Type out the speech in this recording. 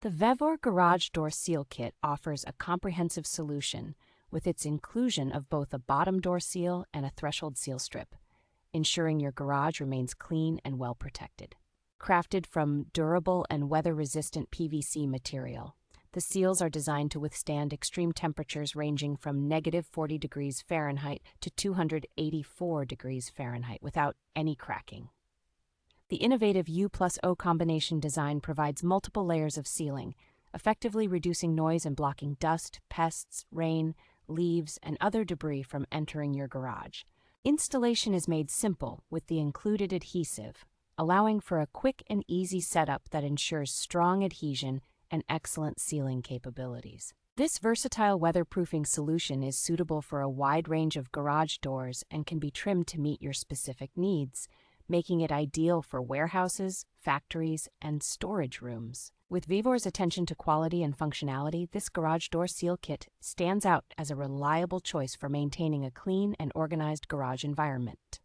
The VEVOR Garage Door Seal Kit offers a comprehensive solution with its inclusion of both a bottom door seal and a threshold seal strip, ensuring your garage remains clean and well protected. Crafted from durable and weather-resistant PVC material, the seals are designed to withstand extreme temperatures ranging from -40 degrees Fahrenheit to 284 degrees Fahrenheit without any cracking. The innovative U+O combination design provides multiple layers of sealing, effectively reducing noise and blocking dust, pests, rain, leaves, and other debris from entering your garage. Installation is made simple with the included adhesive, allowing for a quick and easy setup that ensures strong adhesion and excellent sealing capabilities. This versatile weatherproofing solution is suitable for a wide range of garage doors and can be trimmed to meet your specific needs, making it ideal for warehouses, factories, and storage rooms. With VEVOR's attention to quality and functionality, this garage door seal kit stands out as a reliable choice for maintaining a clean and organized garage environment.